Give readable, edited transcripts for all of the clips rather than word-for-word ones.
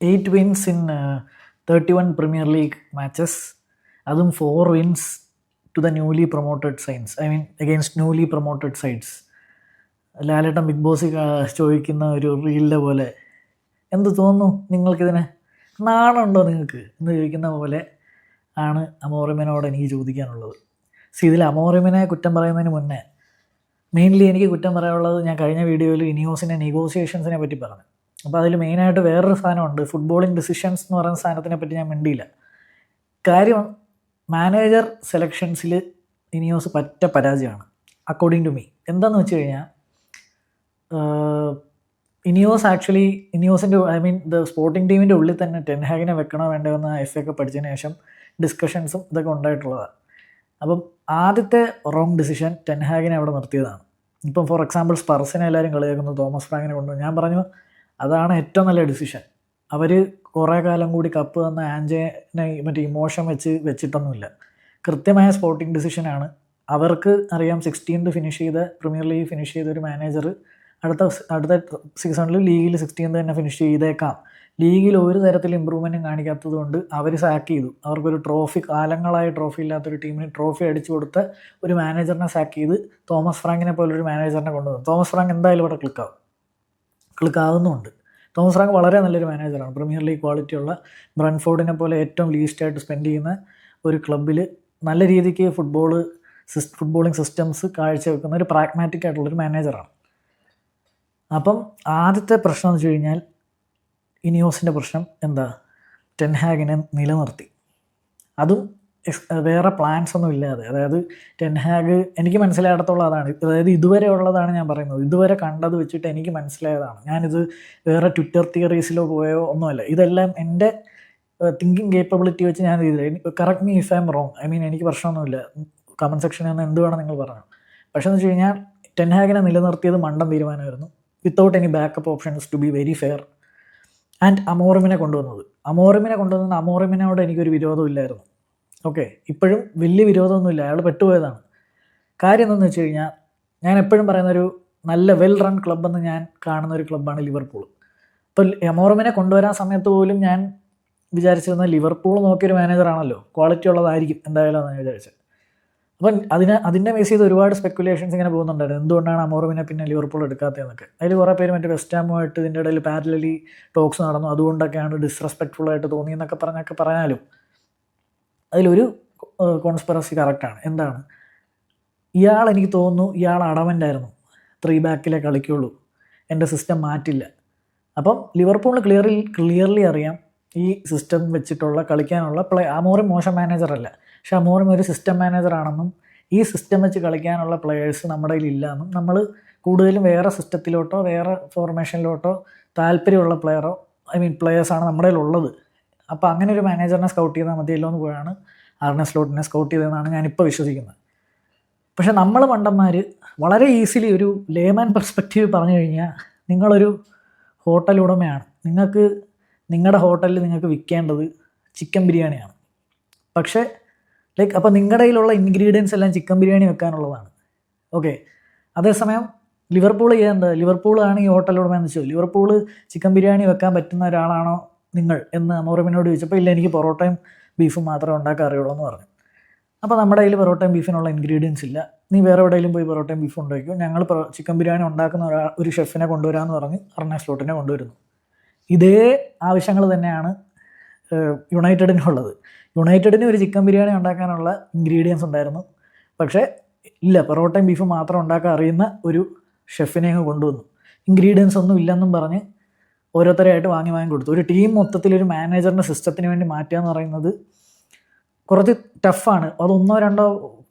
8 wins in 31 Premier League matches. അതും 4 wins to the newly promoted sides. Against newly promoted sides. Lalettan big boss ചോദിക്കുന്ന ഒരു റീലിൻ്റെ പോലെ എന്ത് തോന്നുന്നു നിങ്ങൾക്കിതിനെ? നാണുണ്ടോ നിങ്ങൾക്ക് എന്ന് ചോദിക്കുന്ന പോലെ ആണ് അമോറിമിനോട് എനിക്ക് ചോദിക്കാനുള്ളത്. ഇതിൽ അമോറിമിനെ കുറ്റം പറയുന്നതിന് മുന്നേ മെയിൻലി എനിക്ക് കുറ്റം പറയാനുള്ളത്, ഞാൻ കഴിഞ്ഞ വീഡിയോയിൽ ഇനിയോസിൻ്റെ നെഗോസിയേഷൻസിനെ പറ്റി പറഞ്ഞു. അപ്പോൾ അതിൽ മെയിനായിട്ട് വേറൊരു സാധനമുണ്ട്, ഫുട്ബോളിംഗ് ഡിസിഷൻസ് എന്ന് പറയുന്ന സാധനത്തിനെ പറ്റി ഞാൻ മിണ്ടിയില്ല. കാര്യം മാനേജർ സെലക്ഷൻസിൽ ഇനിയോസ് പറ്റ പരാജയമാണ് അക്കോർഡിംഗ് ടു മീ. എന്താണെന്ന് വെച്ച് കഴിഞ്ഞാൽ ഇനിയോസിൻ്റെ സ്പോർട്ടിംഗ് ടീമിൻ്റെ ഉള്ളിൽ തന്നെ ടെൻഹാഗിനെ വെക്കണോ വേണ്ടോ എന്ന് FA കപ്പ് പഠിച്ചതിന് ശേഷം ഡിസ്കഷൻസും ഇതൊക്കെ ഉണ്ടായിട്ടുള്ളതാണ്. അപ്പം ആദ്യത്തെ റോങ് ഡിസിഷൻ ടെൻഹാഗിനെ അവിടെ നിർത്തിയതാണ്. ഇപ്പം ഫോർ എക്സാമ്പിൾ സ്പർസിനെ എല്ലാവരും കളിയാക്കുന്നത് തോമസ് ഫ്രാങ്കിനെ കൊണ്ടുവന്നു. ഞാൻ പറഞ്ഞു അതാണ് ഏറ്റവും നല്ല ഡിസിഷൻ. അവർ കുറേ കാലം കൂടി കപ്പ് തന്ന ആൻജനെ ഇമോഷൻ വെച്ചിട്ടൊന്നുമില്ല. കൃത്യമായ സ്പോർട്ടിംഗ് ഡിസിഷനാണ്. അവർക്ക് അറിയാം 16th ഫിനിഷ് ചെയ്ത പ്രീമിയർ ലീഗ് ഫിനിഷ് ചെയ്ത ഒരു മാനേജർ അടുത്ത സീസണിൽ ലീഗിൽ 16th തന്നെ ഫിനിഷ് ചെയ്തേക്കാം. ലീഗിൽ ഒരു തരത്തിൽ ഇമ്പ്രൂവ്മെൻറ്റും കാണിക്കാത്തത് കൊണ്ട് അവർ സാക്ക് ചെയ്തു. അവർക്കൊരു കാലങ്ങളായി ട്രോഫി ഇല്ലാത്തൊരു ടീമിന് ട്രോഫി അടിച്ചു കൊടുത്ത ഒരു മാനേജറിനെ സാക്ക് ചെയ്ത് തോമസ് ഫ്രാങ്കിനെ പോലൊരു മാനേജറിനെ കൊണ്ടുവന്നു. തോമസ് ഫ്രാങ്ക് എന്തായാലും ഇവിടെ ക്ലിക്കാവുന്നുമുണ്ട്. തോമസ് ഫ്രാങ്ക് വളരെ നല്ലൊരു മാനേജറാണ്. പ്രീമിയർ ലീഗ് ക്വാളിറ്റിയുള്ള ബ്രൺഫോർഡിനെ പോലെ ഏറ്റവും ലീസ്റ്റായിട്ട് സ്പെൻഡ് ചെയ്യുന്ന ഒരു ക്ലബ്ബിൽ നല്ല രീതിക്ക് ഫുട്ബോളിംഗ് സിസ്റ്റംസ് കാഴ്ചവെക്കുന്ന ഒരു പ്രാഗ്മാറ്റിക് ആയിട്ടുള്ളൊരു മാനേജറാണ്. അപ്പം ആദ്യത്തെ പ്രശ്നം എന്ന് വെച്ച് കഴിഞ്ഞാൽ ഇനിയോസിൻ്റെ പ്രശ്നം എന്താ, ടെൻഹാഗിനെ നിലനിർത്തി. അതും വേറെ പ്ലാൻസ് ഒന്നും ഇല്ലാതെ. അതായത് ടെൻഹാഗ് എനിക്ക് മനസ്സിലായിടത്തോളം അതാണ്. അതായത് ഇതുവരെ ഉള്ളതാണ് ഞാൻ പറയുന്നത്, ഇതുവരെ കണ്ടത് വെച്ചിട്ട് എനിക്ക് മനസ്സിലായതാണ്. ഞാനിത് വേറെ ട്വിറ്റർ തിയറീസിലോ പോയോ ഒന്നുമല്ല. ഇതെല്ലാം എൻ്റെ തിങ്കിങ് കേപ്പബിലിറ്റി വെച്ച് ഞാൻ ചെയ്തില്ല. Correct me if I M wrong. എനിക്ക് പ്രശ്നമൊന്നുമില്ല. കമൻറ്റ് സെക്ഷനിൽ നിന്ന് എന്ത് വേണം നിങ്ങൾ പറഞ്ഞു. പക്ഷേ എന്ന് വെച്ച് കഴിഞ്ഞാൽ ടെൻഹാഗിനെ നിലനിർത്തിയത് മണ്ടൻ തീരുമാനമായിരുന്നു. Without any backup options to be very fair. And അമോറിമിനെ കൊണ്ടുവന്നത് അമോറിമിനോട് എനിക്കൊരു വിരോധമില്ലായിരുന്നു. ഓക്കെ, ഇപ്പോഴും വലിയ വിരോധമൊന്നുമില്ല. അയാൾ പെട്ടുപോയതാണ്. കാര്യം എന്താണെന്ന് വെച്ച് കഴിഞ്ഞാൽ ഞാൻ എപ്പോഴും പറയുന്നൊരു നല്ല വെൽ റൺ ക്ലബ്ബെന്ന് ഞാൻ കാണുന്ന ഒരു ക്ലബ്ബാണ് ലിവർപൂൾ. ഇപ്പോൾ അമോറിമിനെ കൊണ്ടുവരാൻ സമയത്ത് പോലും ഞാൻ വിചാരിച്ചിരുന്ന ലിവർപൂൾ നോക്കിയൊരു മാനേജറാണല്ലോ, ക്വാളിറ്റി ഉള്ളതായിരിക്കും എന്തായാലും എന്ന് വിചാരിച്ചത്. അപ്പം അതിൻ്റെ ബേസ് ചെയ്ത് ഒരുപാട് സ്പെക്കുലേഷൻസ് ഇങ്ങനെ പോകുന്നുണ്ടായിരുന്നു. എന്തുകൊണ്ടാണ് അമോറിമിനെ പിന്നെ ലിവർപൂൾ എടുക്കാത്തതെന്നൊക്കെ. അതിൽ കുറേ പേര് മറ്റേ വെസ്റ്റ് ഹാമുമായിട്ട് ഇതിൻ്റെ ഇടയിൽ പാരലലി ടോക്സ് നടന്നു, അതുകൊണ്ടൊക്കെയാണ് ഡിസ്റെസ്പെക്ട്ഫുള്ളായിട്ട് തോന്നിയെന്നൊക്കെ പറഞ്ഞാലും അതിലൊരു കോൺസ്പിറസി കറക്റ്റാണ്. എന്താണ്, എനിക്ക് തോന്നുന്നു ഇയാൾ അടവൻ്റായിരുന്നു. 3 ബാക്കിലെ കളിക്കുള്ളൂ, എൻ്റെ സിസ്റ്റം മാറ്റില്ല. അപ്പം ലിവർപൂളിന് ക്ലിയർലി അറിയാം ഈ സിസ്റ്റം വെച്ചിട്ടുള്ള കളിക്കാനുള്ള അമോറിം മോശം മാനേജറല്ല, പക്ഷെ അമോറിം ഒരു സിസ്റ്റം മാനേജറാണെന്നും ഈ സിസ്റ്റം വെച്ച് കളിക്കാനുള്ള പ്ലെയേഴ്സ് നമ്മുടെ കയ്യിൽ ഇല്ലയെന്നും നമ്മൾ കൂടുതലും വേറെ സിസ്റ്റത്തിലോട്ടോ വേറെ ഫോർമേഷനിലോട്ടോ താല്പര്യമുള്ള പ്ലെയേഴ്സാണ് നമ്മുടെ കയ്യിലുള്ളത്. അപ്പോൾ അങ്ങനെ ഒരു മാനേജറിനെ സ്കൗട്ട് ചെയ്താൽ മതിയല്ലോ എന്ന് പോയാണ് ആർനെ സ്ലോട്ടിനെ സ്കൗട്ട് ചെയ്തതെന്നാണ് ഞാനിപ്പോൾ വിശ്വസിക്കുന്നത്. പക്ഷേ നമ്മൾ മണ്ടന്മാർ വളരെ ഈസിലി ഒരു ലേമാൻ പെർസ്പെക്റ്റീവ് പറഞ്ഞു കഴിഞ്ഞാൽ, നിങ്ങളൊരു ഹോട്ടൽ ഉടമയാണ്, നിങ്ങളുടെ ഹോട്ടലിൽ നിങ്ങൾക്ക് വിൽക്കേണ്ടത് ചിക്കൻ ബിരിയാണിയാണ്. പക്ഷേ അപ്പോൾ നിങ്ങളുടെ കയ്യിലുള്ള ഇൻഗ്രീഡിയൻസ് എല്ലാം ചിക്കൻ ബിരിയാണി വെക്കാനുള്ളതാണ്. ഓക്കെ, അതേസമയം ലിവർപൂൾ ലിവർപൂളാണ് ഈ ഹോട്ടൽ ഉടമയെന്ന് വെച്ചാൽ ലിവർപൂൾ ചിക്കൻ ബിരിയാണി വെക്കാൻ പറ്റുന്ന ഒരാളാണോ നിങ്ങൾ എന്ന് അമോറിമിനോട് ചോദിച്ചപ്പോൾ ഇല്ല, എനിക്ക് പൊറോട്ടയും ബീഫും മാത്രമേ ഉണ്ടാക്കാൻ അറിയുള്ളൂ എന്ന് പറഞ്ഞു. അപ്പോൾ നമ്മുടെ കയ്യിൽ പൊറോട്ടയും ബീഫിനുള്ള ഇൻഗ്രീഡിയൻസ് ഇല്ല, നീ വേറെ എവിടെയെങ്കിലും പോയി പൊറോട്ടയും ബീഫും ഉണ്ടാക്കും, ഞങ്ങൾ ചിക്കൻ ബിരിയാണി ഉണ്ടാക്കുന്ന ഒരു ഷെഫിനെ കൊണ്ടുവരാമെന്ന് പറഞ്ഞ് ആർനെ സ്ലോട്ടിനെ കൊണ്ടുവരുന്നു. ഇതേ ആവശ്യങ്ങൾ തന്നെയാണ് യുണൈറ്റഡിനുള്ളത്. യുണൈറ്റഡിന് ഒരു ചിക്കൻ ബിരിയാണി ഉണ്ടാക്കാനുള്ള ഇൻഗ്രീഡിയൻസ് ഉണ്ടായിരുന്നു, പക്ഷേ ഇല്ല, പൊറോട്ടയും ബീഫും മാത്രം ഉണ്ടാക്കാൻ അറിയുന്ന ഒരു ഷെഫിനെ അങ്ങ് കൊണ്ടുവന്നു. ഇൻഗ്രീഡിയൻസ് ഒന്നും ഇല്ലെന്നും പറഞ്ഞ് ഓരോരുത്തരെയായിട്ട് വാങ്ങി കൊടുത്തു. ഒരു ടീം മൊത്തത്തിലൊരു മാനേജറിൻ്റെ സിസ്റ്റത്തിന് വേണ്ടി മാറ്റുക എന്ന് പറയുന്നത് കുറച്ച് ടഫാണ്. അത് 1-2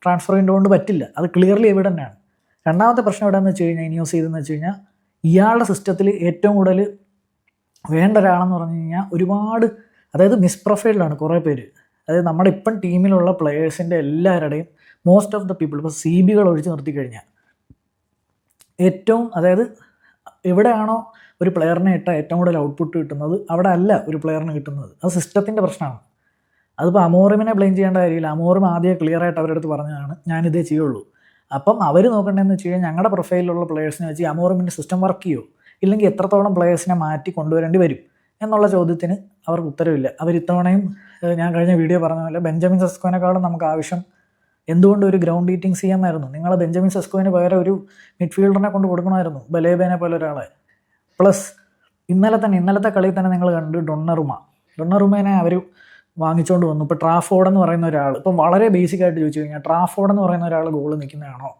ട്രാൻസ്ഫർ കൊണ്ട് പറ്റില്ല, അത് ക്ലിയർലി എവിഡൻ്റ് ആണ്. രണ്ടാമത്തെ പ്രശ്നം എവിടെയെന്ന് വെച്ച് കഴിഞ്ഞാൽ ഇനിയോസ് ചെയ്തെന്ന് വെച്ച് കഴിഞ്ഞാൽ, ഇയാളുടെ സിസ്റ്റത്തിൽ ഏറ്റവും കൂടുതൽ വേണ്ട ഒരാളെന്ന് പറഞ്ഞു കഴിഞ്ഞാൽ ഒരുപാട്, അതായത് മിസ്പ്രൊഫൈൽഡാണ് കുറേ പേര്. അതായത് നമ്മുടെ ഇപ്പം ടീമിലുള്ള പ്ലെയേഴ്സിൻ്റെ എല്ലാവരുടെയും മോസ്റ്റ് ഓഫ് ദ പീപ്പിൾ, ഇപ്പോൾ CBകൾ ഒഴിച്ച് നിർത്തിക്കഴിഞ്ഞാൽ അതായത് എവിടെയാണോ ഒരു പ്ലെയറിനെ ഇട്ടാൽ ഏറ്റവും കൂടുതൽ ഔട്ട്പുട്ട് കിട്ടുന്നത് അവിടെ അല്ല ഒരു പ്ലെയറിന് കിട്ടുന്നത്. അത് സിസ്റ്റത്തിൻ്റെ പ്രശ്നമാണ്. അതിപ്പോൾ അമോറിമിനെ ബ്ലെയിം ചെയ്യേണ്ട കാര്യമില്ല. അമോറിം ആദ്യം ക്ലിയറായിട്ട് അവരുടെ അടുത്ത് പറഞ്ഞതാണ് ഞാനിതേ ചെയ്യുള്ളൂ. അപ്പം അവർ നോക്കേണ്ടതെന്ന് വെച്ച് കഴിഞ്ഞാൽ ഞങ്ങളുടെ പ്രൊഫൈലിലുള്ള പ്ലെയേഴ്സിനെ വെച്ച് അമോറിമിൻ്റെ സിസ്റ്റം വർക്ക് ചെയ്യുമോ, ഇല്ലെങ്കിൽ എത്രത്തോളം പ്ലെയേഴ്സിനെ മാറ്റി കൊണ്ടുവരേണ്ടി വരും എന്നുള്ള ചോദ്യത്തിന് അവർക്ക് ഉത്തരവില്ല. ഇത്തവണയും ഞാൻ കഴിഞ്ഞ വീഡിയോ പറഞ്ഞ പോലെ ബെഞ്ചമിൻ സെസ്കോനെക്കാളും നമുക്ക് ആവശ്യം എന്തുകൊണ്ട് ഒരു ഗ്രൗണ്ട് ഈറ്റിംഗ് CM ആയിരുന്നു. നിങ്ങൾ ബെഞ്ചമിൻ സെസ്കോവിന് പകരം ഒരു മിഡ്ഫീൽഡറിനെ കൊണ്ട് കൊടുക്കണമായിരുന്നു, ബലേബേനെ പോലെ ഒരാളെ. പ്ലസ് ഇന്നലത്തെ കളിയിൽ തന്നെ നിങ്ങൾ കണ്ട് ഡൊണ്ണറുമേനെ അവർ വാങ്ങിച്ചുകൊണ്ട് വന്നു. ഇപ്പോൾ ട്രാഫോർഡ് എന്ന് പറയുന്ന ഒരാൾ, ഇപ്പം വളരെ ബേസിക് ആയിട്ട് ചോദിച്ചു കഴിഞ്ഞാൽ ട്രാഫോർഡ് എന്ന് പറയുന്ന ഒരാൾ ഗോൾ നിൽക്കുന്നതാണോ,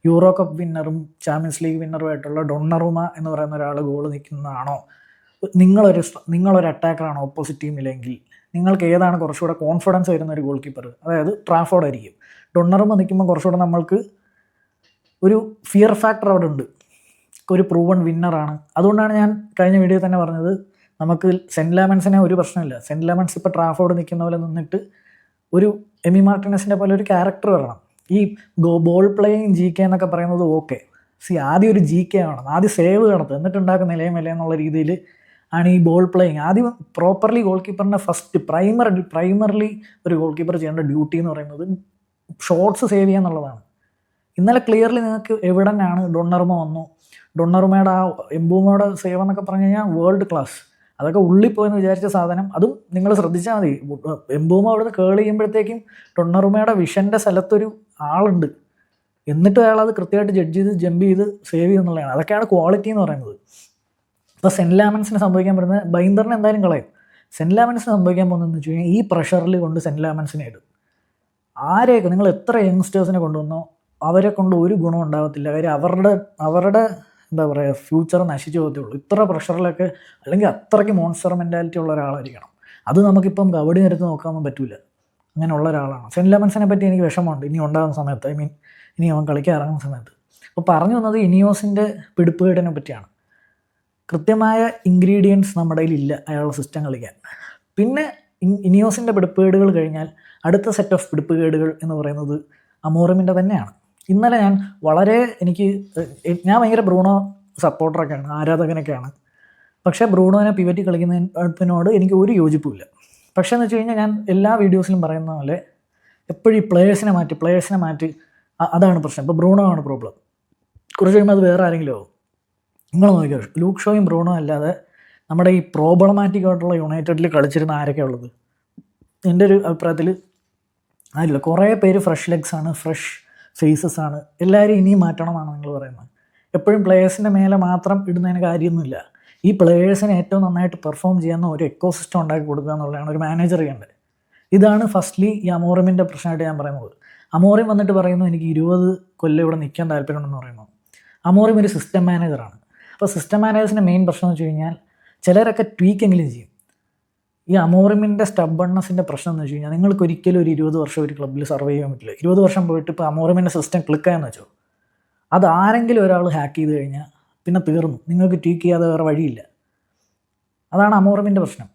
യൂറോ കപ്പ് വിന്നറും ചാമ്പ്യൻസ് ലീഗ് വിന്നറുമായിട്ടുള്ള ഡൊണ്ണറുമ എന്ന് പറയുന്ന ഒരാൾ ഗോൾ നിൽക്കുന്നതാണോ, നിങ്ങളൊരു അറ്റാക്കറാണ് ഓപ്പോസിറ്റ് ടീമിലെങ്കിൽ നിങ്ങൾക്ക് ഏതാണ് കുറച്ചുകൂടെ കോൺഫിഡൻസ് വരുന്ന ഒരു ഗോൾ കീപ്പർ? അതായത് ട്രാഫോർഡ് ആയിരിക്കും. ഡൊണ്ണറുമ നിൽക്കുമ്പോൾ കുറച്ചുകൂടെ നമ്മൾക്ക് ഒരു ഫിയർ ഫാക്ടർ അവിടെ ഉണ്ട്, ഒരു പ്രൂവൺ വിന്നറാണ്. അതുകൊണ്ടാണ് ഞാൻ കഴിഞ്ഞ വീഡിയോ തന്നെ പറഞ്ഞത്, നമുക്ക് സെൻറ്റ് ലാമൻസിനെ ഒരു പ്രശ്നമില്ല. സെൻറ്റ് ലാമൻസ് ഇപ്പോൾ ട്രാഫോർഡ് നിൽക്കുന്ന പോലെ നിന്നിട്ട് ഒരു എമി മാർട്ടിനസിനെ പോലെ ഒരു ക്യാരക്ടർ വരണം. ഈ ബോൾ പ്ലേയിങ് GK എന്നൊക്കെ പറയുന്നത് ഓക്കെ, ആദ്യം ഒരു GK ആണ്, ആദ്യം സേവ് നടത്തുക, എന്നിട്ടുണ്ടാക്കുന്ന നിലയമല്ല എന്നുള്ള രീതിയിൽ ആണ് ഈ ബോൾ പ്ലേയിങ്. ആദ്യം പ്രോപ്പർലി ഗോൾ കീപ്പറിൻ്റെ ഫസ്റ്റ് പ്രൈമർലി ഒരു ഗോൾ കീപ്പർ ചെയ്യേണ്ട ഡ്യൂട്ടി എന്ന് പറയുന്നത് ഷോട്ട്സ് സേവ് ചെയ്യുക എന്നുള്ളതാണ്. ഇന്നലെ ക്ലിയർലി നിങ്ങൾക്ക് എവിഡൻ്റാണ്. ഡൊണ്ണറുമ വന്നു, ഡൊണ്ണറുമയുടെ ആ എംബൂമയുടെ സേവ് എന്നൊക്കെ പറഞ്ഞു കഴിഞ്ഞാൽ വേൾഡ് ക്ലാസ്. അതൊക്കെ ഉള്ളിൽ പോയെന്ന് വിചാരിച്ച സാധനം. അതും നിങ്ങൾ ശ്രദ്ധിച്ചാൽ മതി, എംബൂമ അവിടുന്ന് കേൾ ചെയ്യുമ്പോഴത്തേക്കും ഡൊണ്ണറുമയുടെ വിഷൻ്റെ സ്ഥലത്തൊരു ആളുണ്ട്, എന്നിട്ട് അയാൾ അത് കൃത്യമായിട്ട് ജഡ്ജ് ചെയ്ത് ജമ്പ് ചെയ്ത് സേവ് ചെയ്യുന്നുള്ളതാണ്. അതൊക്കെയാണ് ക്വാളിറ്റി എന്ന് പറയുന്നത്. ഇപ്പോൾ സെൻറ്റ് ലാമൻസിന് സംഭവിക്കാൻ പറ്റുന്നത്, ബൈന്ദറിനെ എന്തായാലും കളയും. സെൻറ്റ് ലാമൻസിന് സംഭവിക്കാൻ പോകുന്നതെന്ന് വെച്ച് കഴിഞ്ഞാൽ ഈ പ്രഷറിൽ കൊണ്ട് സെൻറ്റ് ലാമൻസിനെ ഇടും. ആരെയൊക്കെ നിങ്ങൾ എത്ര യങ്സ്റ്റേഴ്സിനെ കൊണ്ടുവന്നോ അവരെ കൊണ്ട് ഒരു ഗുണം ഉണ്ടാകത്തില്ല. കാര്യം അവരുടെ എന്താ പറയുക, ഫ്യൂച്ചർ നശിച്ചു പോകത്തുള്ളൂ. ഇത്ര പ്രഷറിലൊക്കെ, അല്ലെങ്കിൽ അത്രയ്ക്ക് മോൺസ്റ്റർ മെൻറ്റാലിറ്റി ഉള്ള ഒരാളായിരിക്കണം. അത് നമുക്കിപ്പം കബഡി നിരത്ത് നോക്കാനൊന്നും പറ്റില്ല. അങ്ങനെയുള്ള ഒരാളാണ്. സെൻറ്റ് ലാമൻസിനെ പറ്റി എനിക്ക് വിഷമമുണ്ട് ഇനി ഉണ്ടാകുന്ന സമയത്ത്, ഇനി അവൻ കളിക്കാൻ ഇറങ്ങുന്ന സമയത്ത്. അപ്പോൾ പറഞ്ഞു വന്നത് ഇനിയോസിൻ്റെ പിടിപ്പുകേടിനെ പറ്റിയാണ്. കൃത്യമായ ഇൻഗ്രീഡിയൻസ് നമ്മുടെ കയ്യിലില്ല അയാളുടെ സിസ്റ്റം കളിക്കാൻ. പിന്നെ ഇനിയോസിൻ്റെ പിടിപ്പുകേടുകൾ കഴിഞ്ഞാൽ അടുത്ത സെറ്റ് ഓഫ് പിടിപ്പുകേടുകൾ എന്ന് പറയുന്നത് അമോറിമിൻ്റെ തന്നെയാണ്. ഇന്നലെ ഞാൻ ഭയങ്കര ബ്രൂണോ സപ്പോർട്ടറൊക്കെയാണ്, ആരാധകനൊക്കെയാണ്. പക്ഷേ ബ്രൂണോനെ പിവറ്റി കളിക്കുന്നതിനോട് എനിക്ക് ഒരു യോജിപ്പുമില്ല. പക്ഷേ എന്ന് വെച്ച് കഴിഞ്ഞാൽ ഞാൻ എല്ലാ വീഡിയോസിലും പറയുന്ന പോലെ എപ്പോഴും ഈ പ്ലേയേഴ്സിനെ മാറ്റി അതാണ് പ്രശ്നം. ഇപ്പോൾ ബ്രൂണോ ആണ് പ്രോബ്ലം. കുറച്ച് കഴിയുമ്പോൾ അത് വേറെ ആരെങ്കിലും ആവും. നിങ്ങൾ നോക്കിയോ, ലൂക്ക് ഷോയും ബ്രൂണോ അല്ലാതെ നമ്മുടെ ഈ പ്രോബ്ലമാറ്റിക് ആയിട്ടുള്ള യുണൈറ്റഡിൽ കളിച്ചിരുന്ന ആരൊക്കെയാണ് ഉള്ളത്? എൻ്റെ ഒരു അഭിപ്രായത്തിൽ അതില്ല. കുറേ പേര് ഫ്രഷ് ലെഗ്സ് ആണ്, ഫ്രഷ് ഫേസസ് ആണ്. എല്ലാവരും ഇനിയും മാറ്റണമെന്നാണ് നിങ്ങൾ പറയുന്നത്. എപ്പോഴും പ്ലേയേഴ്സിൻ്റെ മേലെ മാത്രം ഇടുന്നതിന് കാര്യമൊന്നുമില്ല. ഈ പ്ലേയേഴ്സിനെ ഏറ്റവും നന്നായിട്ട് പെർഫോം ചെയ്യാവുന്ന ഒരു എക്കോസിസ്റ്റം ഉണ്ടാക്കി കൊടുക്കുക എന്നുള്ളതാണ് ഒരു മാനേജർ ചെയ്യേണ്ടത്. ഇതാണ് ഫസ്റ്റ്ലി ഈ അമോറിമിൻ്റെ പ്രശ്നമായിട്ട് ഞാൻ പറയുന്നത്. അമോറിം വന്നിട്ട് പറയുന്നു എനിക്ക് 20 കൊല്ലം ഇവിടെ നിൽക്കാൻ താല്പര്യമുണ്ടെന്ന് പറയുന്നു. അമോറിം ഒരു സിസ്റ്റം മാനേജറാണ്. അപ്പോൾ സിസ്റ്റം മാനേജേഴ്സിൻ്റെ മെയിൻ പ്രശ്നം എന്ന് വെച്ച് കഴിഞ്ഞാൽ ചിലരൊക്കെ ട്വീക്കെങ്കിലും ചെയ്യും. ഈ അമോറിമിൻ്റെ സ്റ്റബ്ബൺനെസ്സിൻ്റെ പ്രശ്നം എന്ന് വെച്ച് കഴിഞ്ഞാൽ നിങ്ങൾക്ക് ഒരിക്കലും ഒരു 20 വർഷം ഒരു ക്ലബ്ബിൽ സർവൈവ് ചെയ്യാൻ പറ്റില്ല. 20 വർഷം പോയിട്ട് ഇപ്പോൾ അമോറിമിൻ്റെ സിസ്റ്റം ക്ലിക്കായെന്ന് വെച്ചോ, അത് ആരെങ്കിലും ഒരാൾ ഹാക്ക് ചെയ്ത് കഴിഞ്ഞാൽ പിന്നെ തീർന്നു, നിങ്ങൾക്ക് ട്വീക്ക് ചെയ്യാതെ വേറെ വഴിയില്ല. അതാണ് അമോറിമിൻ്റെ പ്രശ്നം.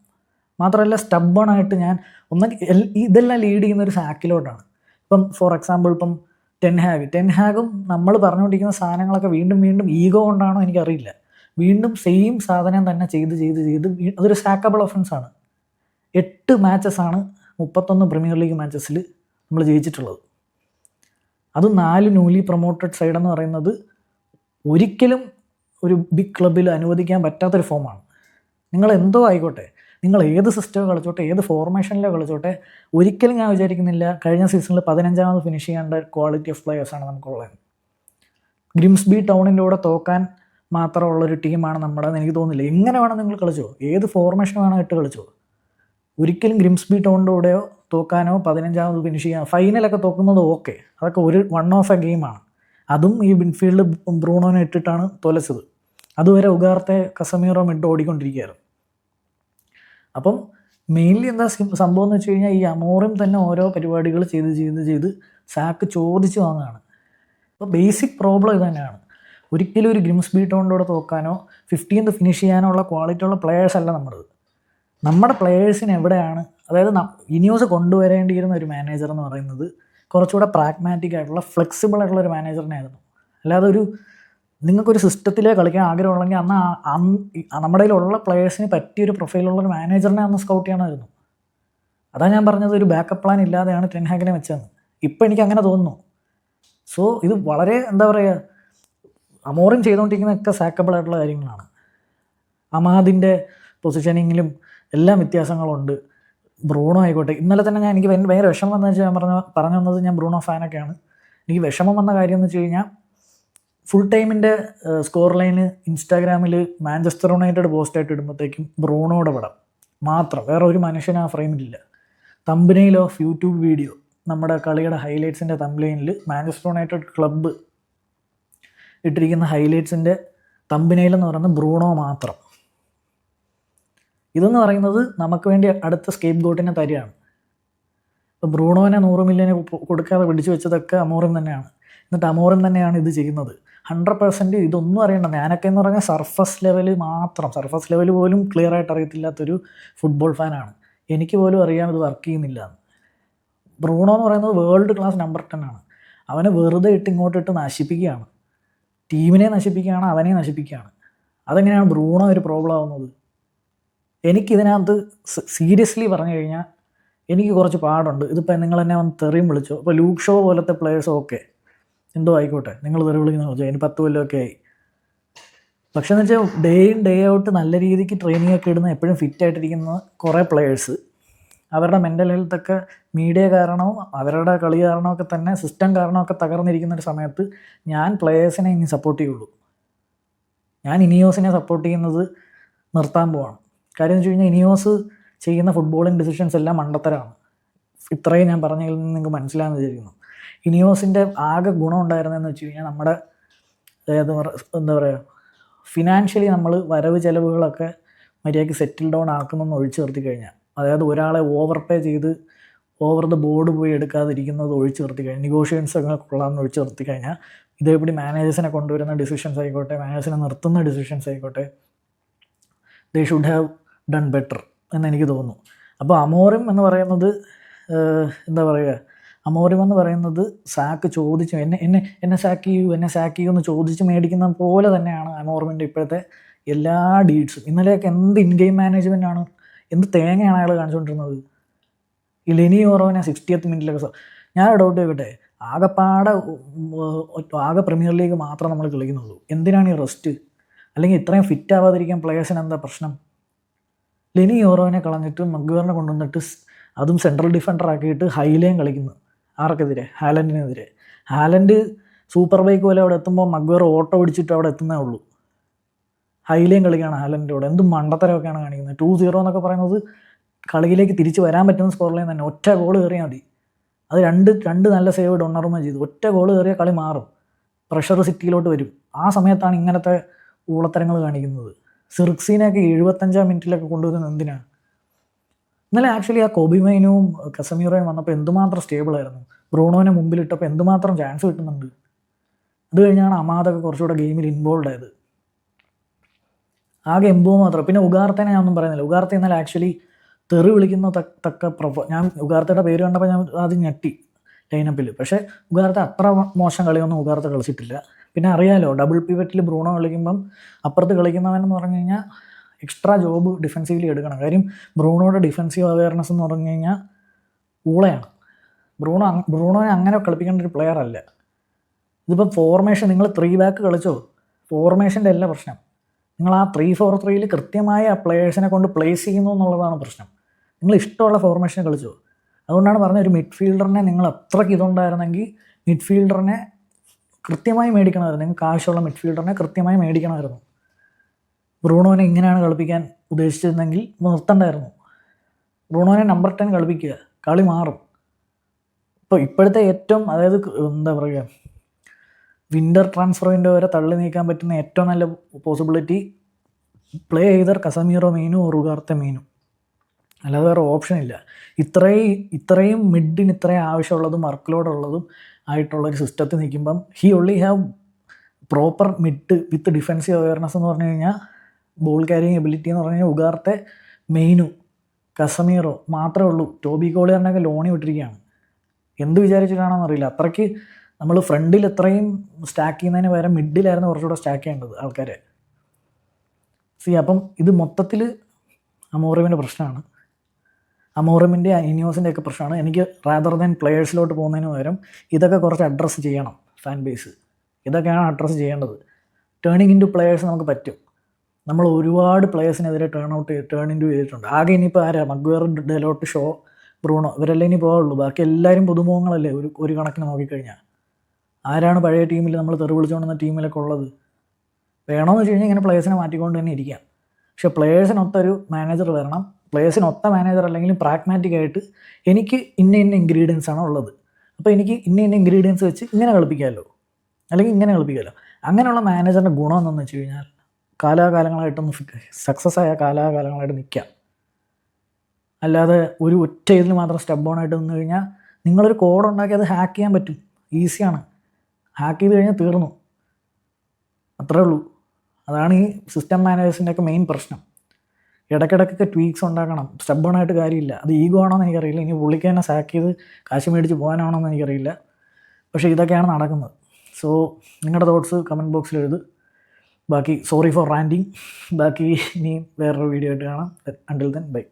മാത്രമല്ല സ്റ്റബ്ബണായിട്ട് ഇതെല്ലാം ലീഡ് ചെയ്യുന്ന ഒരു സാക്കിലോട്ടാണ്. ഇപ്പം ഫോർ എക്സാമ്പിൾ ഇപ്പം ടെൻഹാഗും നമ്മൾ പറഞ്ഞുകൊണ്ടിരിക്കുന്ന സാധനങ്ങളൊക്കെ വീണ്ടും ഈഗോ കൊണ്ടാണോ എനിക്കറിയില്ല, വീണ്ടും സെയിം സാധനം തന്നെ ചെയ്ത് അതൊരു സാക്കബിൾ ഒഫൻസാണ്. 8 മാച്ചസാണ് 31 പ്രീമിയർ ലീഗ് മാച്ചസിൽ നമ്മൾ ജയിച്ചിട്ടുള്ളത്. അത് 4 ന്യൂലി പ്രൊമോട്ടഡ് സൈഡ് എന്ന് പറയുന്നത് ഒരിക്കലും ഒരു ബിഗ് ക്ലബ്ബിൽ അനുവദിക്കാൻ പറ്റാത്തൊരു ഫോമാണ്. നിങ്ങൾ എന്തോ ആയിക്കോട്ടെ, നിങ്ങൾ ഏത് സിസ്റ്റം കളിച്ചോട്ടെ, ഏത് ഫോർമേഷനിലോ കളിച്ചോട്ടെ, ഒരിക്കലും ഞാൻ വിചാരിക്കുന്നില്ല കഴിഞ്ഞ സീസണിൽ 15ാമത് ഫിനിഷ് ചെയ്യേണ്ട ക്വാളിറ്റി ഓഫ് പ്ലേയേഴ്സാണ് നമുക്കുള്ളത്. ഗ്രിംസ്ബി ടൗണിൻ്റെ കൂടെ തോക്കാൻ മാത്രമുള്ളൊരു ടീമാണ് നമ്മുടെന്ന് എനിക്ക് തോന്നുന്നില്ല. എങ്ങനെ വേണം നിങ്ങൾ കളിച്ചോ, ഏത് ഫോർമേഷൻ വേണോ ഇട്ട് കളിച്ചോ, ഒരിക്കലും ഗ്രിംസ്ബി ടൗണിൻ്റെ കൂടെയോ തോക്കാനോ 15ാമത് ഫിനിഷ് ചെയ്യാൻ, ഫൈനലൊക്കെ തോക്കുന്നത് ഓക്കെ, അതൊക്കെ ഒരു വൺ ഓഫ് എ ഗെയിമാണ്. അതും ഈ മിഡ്ഫീൽഡ് ബ്രൂണോനെ ഇട്ടിട്ടാണ് തോലച്ചത്. അതുവരെ ഉഗാർത്തെ കസമീറോ മിഡ് ഓടിക്കൊണ്ടിരിക്കുകയായിരുന്നു. അപ്പം മെയിൻലി എന്താ സംഭവം എന്ന് വെച്ച് കഴിഞ്ഞാൽ ഈ അമോറിം തന്നെ ഓരോ പരിപാടികൾ ചെയ്ത് സാക്ക് ചോദിച്ച് വാങ്ങുകയാണ്. അപ്പോൾ ബേസിക് പ്രോബ്ലം ഇത് തന്നെയാണ്. ഒരിക്കലും ഒരു ഗ്രിംസ്ബി ടൗണിൻ്റെ കൂടെ തോക്കാനോ 15th ഫിനിഷ് ചെയ്യാനോ ഉള്ള ക്വാളിറ്റി ഉള്ള പ്ലെയേഴ്സ് അല്ല നമ്മുടെ പ്ലെയേഴ്സിന് എവിടെയാണ്, അതായത് ഇനിയോസ് കൊണ്ടുവരേണ്ടിയിരുന്ന ഒരു മാനേജർ എന്ന് പറയുന്നത് കുറച്ചുകൂടെ പ്രാഗ്മാറ്റിക് ആയിട്ടുള്ള ഫ്ലെക്സിബിൾ ആയിട്ടുള്ള ഒരു മാനേജറിനായിരുന്നു. അല്ലാതെ നിങ്ങൾക്കൊരു സിസ്റ്റത്തിലേ കളിക്കാൻ ആഗ്രഹമുള്ളെങ്കിൽ നമ്മുടെ കയ്യിലുള്ള പ്ലെയേഴ്സിന് പറ്റിയൊരു പ്രൊഫൈലുള്ളൊരു മാനേജറിനെ അന്ന് സ്കൗട്ട് ചെയ്യണമായിരുന്നു. അതാണ് ഞാൻ പറഞ്ഞത്, ഒരു ബാക്കപ്പ് പ്ലാൻ ഇല്ലാതെയാണ് ടെൻഹാഗിനെ വെച്ചതെന്ന്. ഇപ്പം എനിക്ക് അങ്ങനെ തോന്നുന്നു. സോ ഇത് വളരെ എന്താ പറയുക, അമോറിം ചെയ്തുകൊണ്ടിരിക്കുന്നതൊക്കെ സാക്കബിൾ ആയിട്ടുള്ള കാര്യങ്ങളാണ്. അമാദിൻ്റെ പൊസിഷനിങ്ങിലും എല്ലാം വ്യത്യാസങ്ങളുണ്ട്. ബ്രൂണോ ആയിക്കോട്ടെ, ഇന്നലെ തന്നെ എനിക്ക് ഭയങ്കര വിഷമം വന്നു വെച്ചാൽ ഞാൻ പറഞ്ഞു വന്നത്, ഞാൻ ബ്രൂണോ ഫാനൊക്കെയാണ്. എനിക്ക് വിഷമം വന്ന കാര്യം എന്ന് വെച്ച് കഴിഞ്ഞാൽ, ഫുൾ ടൈമിൻ്റെ സ്കോർ ലൈന് ഇൻസ്റ്റാഗ്രാമിൽ മാഞ്ചസ്റ്റർ യുണൈറ്റഡ് പോസ്റ്റായിട്ട് ഇടുമ്പോഴത്തേക്കും ബ്രൂണോയുടെ പടം മാത്രം, വേറെ ഒരു മനുഷ്യന് ആ ഫ്രെയിമിലില്ല. തമ്പനയിൽ ഓഫ് യൂട്യൂബ് വീഡിയോ, നമ്മുടെ കളിയുടെ ഹൈലൈറ്റ്സിൻ്റെ തമ്പനയിലിൽ മാഞ്ചസ്റ്റർ യുണൈറ്റഡ് ക്ലബ്ബ് ഇട്ടിരിക്കുന്ന ഹൈലൈറ്റ്സിൻ്റെ തമ്പനയിലെന്ന് പറയുന്നത് ബ്രൂണോ മാത്രം. ഇതെന്ന് പറയുന്നത് നമുക്ക് വേണ്ടി അടുത്ത സ്കേപ്പ് ഗോട്ടിനെ തരികയാണ്. ഇപ്പോൾ ബ്രൂണോനെ 100 മില്യൺ കൊടുക്കാതെ പിടിച്ചു വെച്ചതൊക്കെ അമോറിം തന്നെയാണ്. എന്നിട്ട് അമോറിം തന്നെയാണ് ഇത് ചെയ്യുന്നത്. 100% ഇതൊന്നും അറിയണ്ട. ഞാനൊക്കെ എന്ന് പറഞ്ഞാൽ സർഫസ് ലെവൽ പോലും ക്ലിയർ ആയിട്ട് അറിയത്തില്ലാത്തൊരു ഫുട്ബോൾ ഫാനാണ്. എനിക്ക് പോലും അറിയാം ഇത് വർക്ക് ചെയ്യുന്നില്ല എന്ന്. ബ്രൂണോ എന്ന് പറയുന്നത് വേൾഡ് ക്ലാസ് നമ്പർ 10 ആണ്. അവനെ വെറുതെ ഇങ്ങോട്ടിട്ട് നശിപ്പിക്കുകയാണ്. ടീമിനെ നശിപ്പിക്കുകയാണ്, അവനെ നശിപ്പിക്കുകയാണ്. അതെങ്ങനെയാണ് ബ്രൂണോ ഒരു പ്രോബ്ലം ആവുന്നത്? എനിക്കിതിനകത്ത് സീരിയസ്ലി പറഞ്ഞു കഴിഞ്ഞാൽ എനിക്ക് കുറച്ച് പാടുണ്ട്. ഇതിപ്പോൾ നിങ്ങൾ എന്നെ വന്ന് തെറിയും വിളിച്ചോ, ഇപ്പോൾ ലൂക്ക് ഷോ പോലത്തെ പ്ലേയേഴ്സ് ഓക്കെ, എന്തോ ആയിക്കോട്ടെ, നിങ്ങൾ തെറി വിളിക്കുന്ന വിളിച്ചോ, ഇനി 10 കൊല്ലമൊക്കെ ആയി. പക്ഷേ എന്ന് വെച്ചാൽ ഡേ ഇൻ ഡേ ഔട്ട് നല്ല രീതിക്ക് ട്രെയിനിങ് ഒക്കെ ഇടുന്ന, എപ്പോഴും ഫിറ്റായിട്ടിരിക്കുന്ന കുറേ പ്ലേയേഴ്സ്, അവരുടെ മെൻ്റൽ ഹെൽത്തൊക്കെ മീഡിയ കാരണവും അവരുടെ കളി കാരണമൊക്കെ തന്നെ, സിസ്റ്റം കാരണമൊക്കെ തകർന്നിരിക്കുന്ന ഒരു സമയത്ത് ഞാൻ പ്ലേയേഴ്സിനെ ഇനി സപ്പോർട്ട് ചെയ്യുള്ളൂ. ഞാൻ ഇനിയോസിനെ സപ്പോർട്ട് ചെയ്യുന്നത് നിർത്താൻ പോവാണ്. കാര്യം എന്ന് വെച്ച് കഴിഞ്ഞാൽ ഇനിയോസ് ചെയ്യുന്ന ഫുട്ബോളിങ് ഡിസിഷൻസ് എല്ലാം മണ്ടത്തരമാണ്. ഇത്രയും ഞാൻ പറഞ്ഞതിൽ നിന്ന് നിങ്ങൾക്ക് മനസ്സിലാകുന്ന വിചാരിക്കുന്നു. ഇനിയോസിൻ്റെ ആകെ ഗുണം ഉണ്ടായിരുന്നതെന്ന് വെച്ച് കഴിഞ്ഞാൽ നമ്മുടെ എന്താ പറയുക, ഫിനാൻഷ്യലി നമ്മൾ വരവ് ചിലവുകളൊക്കെ മര്യാദയ്ക്ക് സെറ്റിൽ ഡൗൺ ആക്കുന്നതെന്ന് ഒഴിച്ചു നിർത്തി കഴിഞ്ഞാൽ, അതായത് ഒരാളെ ഓവർ പേ ചെയ്ത് ഓവർ ദ ബോർഡ് പോയി എടുക്കാതിരിക്കുന്നത് ഒഴിച്ചു നിർത്തി കഴിഞ്ഞാൽ, നെഗോഷിയേഷൻസ് ഒക്കെ കൊള്ളാമെന്ന് ഒഴിച്ചു നിർത്തി കഴിഞ്ഞാൽ, ഇതേപടി മാനേജേഴ്സിനെ കൊണ്ടുവരുന്ന ഡിസിഷൻസ് ആയിക്കോട്ടെ, മാനേജേഴ്സിനെ നിർത്തുന്ന ഡിസിഷൻസ് ആയിക്കോട്ടെ, they should have done better എന്നെനിക്ക് തോന്നുന്നു. അപ്പോൾ അമോറിം എന്ന് പറയുന്നത് എന്താ പറയുക, അമോറിം എന്ന് പറയുന്നത് സാക്ക് ചോദിച്ച് എന്നെ സാക്ക് ചെയ്യൂ എന്ന് ചോദിച്ച് മേടിക്കുന്ന പോലെ തന്നെയാണ് അമോറിമിൻ്റെ ഇപ്പോഴത്തെ എല്ലാ ഡീഡ്സും. ഇന്നലെയൊക്കെ എന്ത് ഇൻ ഗെയിം മാനേജ്മെൻറ്റാണ്, എന്ത് തേങ്ങയാണ് അയാൾ കാണിച്ചുകൊണ്ടിരുന്നത്. ഈ ലെനി ഓറോനെ 60th മിനിറ്റിലൊക്കെ. ഞാൻ ഡൗട്ട് ചെയ്യട്ടെ, ആകെ പ്രീമിയർ ലീഗ് മാത്രം നമ്മൾ കളിക്കുന്നുള്ളൂ, എന്തിനാണ് ഈ റെസ്റ്റ്? അല്ലെങ്കിൽ ഇത്രയും ഫിറ്റ് ആവാതിരിക്കാൻ പ്ലേയേഴ്സിന് എന്താ പ്രശ്നം? ലെനി ഓറോനെ കളഞ്ഞിട്ട് മഗ്വയറിനെ കൊണ്ടുവന്നിട്ട് അതും സെൻട്രൽ ഡിഫൻഡർ ആക്കിയിട്ട് ഹൈലൈൻ കളിക്കുന്നു. ആർക്കെതിരെ? ഹാലൻഡിനെതിരെ. ഹാലൻഡ് സൂപ്പർ ബൈക്ക് പോലെ അവിടെ എത്തുമ്പോൾ മഗ്വയർ ഓട്ടോ പിടിച്ചിട്ട് അവിടെ എത്തുന്നേ ഉള്ളൂ. ഹൈലൈൻ കളിക്കുകയാണ് ഹാലൻഡിൻ്റെ കൂടെ. എന്തും മണ്ടത്തരമൊക്കെയാണ് കാണിക്കുന്നത്. 2-0 എന്നൊക്കെ പറയുന്നത് കളിയിലേക്ക് തിരിച്ച് വരാൻ പറ്റുന്ന സ്കോർ ലൈൻ തന്നെ. ഒറ്റ ഗോൾ കയറിയാൽ മതി. അത് രണ്ട് നല്ല സേവ് ഡൊണ്ണറുമ ചെയ്തു. ഒറ്റ ഗോൾ കയറിയാൽ കളി മാറും, പ്രഷർ സിറ്റിയിലോട്ട് വരും. ആ സമയത്താണ് ഇങ്ങനത്തെ ഊളത്തരങ്ങൾ കാണിക്കുന്നത്. സിർക്സീനെയൊക്കെ 75ാം മിനിറ്റിലൊക്കെ കൊണ്ടുവരുന്നത് എന്തിനാണ്? ഇന്നലെ ആക്ച്വലി ആ കോബി മൈനുവും കസമീറോയും വന്നപ്പോൾ എന്തുമാത്രം സ്റ്റേബിളായിരുന്നു. ബ്രൂണോനെ മുമ്പിലിട്ടപ്പോൾ എന്തുമാത്രം ചാൻസ് കിട്ടുന്നുണ്ട്. അത് കഴിഞ്ഞാണ് അമാദൊക്കെ കുറച്ചുകൂടെ ഗെയിമിൽ ഇൻവോൾവ് ആയത്. ആകെ എംബോ മാത്രം. പിന്നെ ഉഗാർത്തേനെ ഞാനൊന്നും പറയുന്നില്ല. ഉഗാർത്ത ഇന്നലെ ആക്ച്വലി തെറി വിളിക്കുന്ന ഞാൻ ഉഗാർത്തയുടെ പേര് കണ്ടപ്പോൾ ഞാൻ ആദ്യം ഞെട്ടി ലൈനപ്പിൽ. പക്ഷേ ഉഗാർത്ത അത്ര മോശം കളിയൊന്നും ഉഗാർത്ത കളിച്ചിട്ടില്ല. പിന്നെ അറിയാലോ, ഡബിൾ പിവറ്റിൽ ബ്രൂണോ കളിക്കുമ്പം അപ്പുറത്ത് കളിക്കുന്നവനെന്ന് പറഞ്ഞു കഴിഞ്ഞാൽ എക്സ്ട്രാ ജോബ് ഡിഫെൻസീവ്ലി എടുക്കണം. കാര്യം ബ്രൂണോയുടെ ഡിഫെൻസീവ് അവയർനെസ് എന്ന് പറഞ്ഞു കഴിഞ്ഞാൽ ഊളയാണ്. ബ്രൂണോനെ അങ്ങനെ കളിപ്പിക്കേണ്ട ഒരു പ്ലെയർ അല്ല. ഇതിപ്പം ഫോർമേഷൻ, നിങ്ങൾ 3 ബാക്ക് കളിച്ചോ, ഫോർമേഷൻ്റെ അല്ല പ്രശ്നം. നിങ്ങൾ ആ 3-4-3 കൃത്യമായ ആ പ്ലെയേഴ്സിനെ കൊണ്ട് പ്ലേസ് ചെയ്യുന്നു എന്നുള്ളതാണ് പ്രശ്നം. നിങ്ങൾ ഇഷ്ടമുള്ള ഫോർമേഷൻ കളിച്ചോ. അതുകൊണ്ടാണ് പറഞ്ഞത്, ഒരു മിഡ്ഫീൽഡറിനെ നിങ്ങൾ അത്രയ്ക്ക് ഇതുണ്ടായിരുന്നെങ്കിൽ മിഡ്ഫീൽഡറിനെ കൃത്യമായി മേടിക്കണമായിരുന്നു. നിങ്ങൾക്ക് ആവശ്യമുള്ള മിഡ്ഫീൽഡറിനെ കൃത്യമായി മേടിക്കണമായിരുന്നു. ബ്രൂണോനെ ഇങ്ങനെയാണ് കളിപ്പിക്കാൻ ഉദ്ദേശിച്ചിരുന്നെങ്കിൽ നിർത്തണ്ടായിരുന്നു. ബ്രൂണോനെ നമ്പർ 10 കളിപ്പിക്കുക, കളി മാറും. ഇപ്പോഴത്തെ ഏറ്റവും, അതായത് എന്താ പറയുക, വിൻ്റർ ട്രാൻസ്ഫർ വിൻഡോ വരെ തള്ളി നീക്കാൻ പറ്റുന്ന ഏറ്റവും നല്ല പോസിബിലിറ്റി പ്ലേ ചെയ്തർ കസമീറോ മെയിനും ഉറുഗാർത്തെ മെയിനും, അല്ലാതെ വേറെ ഓപ്ഷൻ ഇല്ല. ഇത്രയും മിഡിന് ഇത്രയും ആവശ്യമുള്ളതും വർക്ക് ലോഡ് ഉള്ളതും ആയിട്ടുള്ളൊരു സിസ്റ്റത്തിൽ നിൽക്കുമ്പം he only have proper mid with defensive awareness എന്ന് പറഞ്ഞു കഴിഞ്ഞാൽ, ബോൾ ക്യാരിങ് എബിലിറ്റി എന്ന് പറഞ്ഞു കഴിഞ്ഞാൽ ഉഗാർത്തെ മെയിനും കസമീറോ മാത്രമേ ഉള്ളൂ. ടോബി കോളിയറിനൊക്കെ ലോണി വിട്ടിരിക്കുകയാണ്. എന്ത് വിചാരിച്ചിട്ടാണെന്ന് അറിയില്ല. അത്രയ്ക്ക് നമ്മൾ ഫ്രണ്ടിൽ എത്രയും സ്റ്റാക്ക് ചെയ്യുന്നതിന് പകരം മിഡിലായിരുന്നു കുറച്ചുകൂടെ സ്റ്റാക്ക് ചെയ്യേണ്ടത് ആൾക്കാരെ. അപ്പം ഇത് മൊത്തത്തിൽ അമോറിമിൻ്റെ പ്രശ്നമാണ്. അമോറിമിൻ്റെ ഇനിയോസിൻ്റെ ഒക്കെ പ്രശ്നമാണ്. എനിക്ക് റാദർ ദാൻ പ്ലെയേഴ്സിലോട്ട് പോകുന്നതിന് പകരം ഇതൊക്കെ കുറച്ച് അഡ്രസ്സ് ചെയ്യണം ഫാൻ ബേസ്. ഇതൊക്കെയാണ് അഡ്രസ്സ് ചെയ്യേണ്ടത്. ടേണിങ് ഇൻ ടു പ്ലെയേഴ്സ് നമുക്ക് പറ്റും. നമ്മൾ ഒരുപാട് പ്ലേയേഴ്സിനെതിരെ ടേൺ ഇൻറ്റു ചെയ്തിട്ടുണ്ട്. ആകെ ഇനിയിപ്പോൾ ആരാ, മഗ്വയർ, ഡെലോട്ട്, ഷോ, ബ്രൂണോ, ഇവരെല്ലാം ഇനി പോവുള്ളൂ. ബാക്കി എല്ലാവരും പുതുമുഖങ്ങളല്ലേ ഒരു കണക്കിന് നോക്കിക്കഴിഞ്ഞാൽ. ആരാണ് പഴയ ടീമിൽ നമ്മൾ തെറി വിളിച്ചുകൊണ്ടുവന്ന ടീമിലൊക്കെ ഉള്ളത്? വേണമെന്ന് വെച്ച് കഴിഞ്ഞാൽ ഇങ്ങനെ പ്ലേയേഴ്സിനെ മാറ്റിക്കൊണ്ട് തന്നെ ഇരിക്കാം. പക്ഷേ പ്ലേയേഴ്സിനൊത്തൊരു മാനേജർ വരണം. പ്ലേയേഴ്സിനൊത്ത മാനേജർ അല്ലെങ്കിൽ പ്രാഗ്മാറ്റിക് ആയിട്ട് എനിക്ക് ഇന്ന ഇൻഗ്രീഡിയൻസ് ആണ് ഉള്ളത്, അപ്പോൾ എനിക്ക് ഇന്ന ഇൻഗ്രീഡിയൻസ് വെച്ച് ഇങ്ങനെ കളിപ്പിക്കാമല്ലോ, അല്ലെങ്കിൽ ഇങ്ങനെ കളിപ്പിക്കാമല്ലോ. അങ്ങനെയുള്ള മാനേജറിൻ്റെ ഗുണം എന്താണെന്ന് വെച്ച് കഴിഞ്ഞാൽ കാലാകാലങ്ങളായിട്ടൊന്ന് സക്സസ് ആയ കാലാകാലങ്ങളായിട്ട് നിൽക്കാം. അല്ലാതെ ഒരു ഒറ്റ ഇതിൽ മാത്രം സ്റ്റെപ്പ് ഓൺ ആയിട്ട് നിന്ന് കഴിഞ്ഞാൽ നിങ്ങളൊരു കോഡ് ഉണ്ടാക്കി അത് ഹാക്ക് ചെയ്യാൻ പറ്റും, ഈസിയാണ്. ഹാക്ക് ചെയ്ത് കഴിഞ്ഞാൽ തീർന്നു, അത്രേ ഉള്ളൂ. അതാണ് ഈ സിസ്റ്റം മാനേജേഴ്സിൻ്റെയൊക്കെ മെയിൻ പ്രശ്നം. ഇടയ്ക്കിടയ്ക്കൊക്കെ ട്വീക്സ് ഉണ്ടാക്കണം, സ്റ്റെപ്പ് ഓൺ ആയിട്ട് കാര്യമില്ല. അത് ഈഗോ ആണോ എന്ന് എനിക്കറിയില്ല, ഇനി പുള്ളിക്ക് തന്നെ സാക്ക് ചെയ്ത് കാശ് മേടിച്ച് പോകാനാണോ എന്ന് എനിക്കറിയില്ല. പക്ഷേ ഇതൊക്കെയാണ് നടക്കുന്നത്. സോ നിങ്ങളുടെ തോട്ട്സ് കമൻറ്റ് ബോക്സിൽ എഴുത്. ബാക്കി സോറി ഫോർ റാൻറ്റിങ്. ബാക്കി ഇനി വേറൊരു വീഡിയോ ആയിട്ട് കാണാം. Until then bye.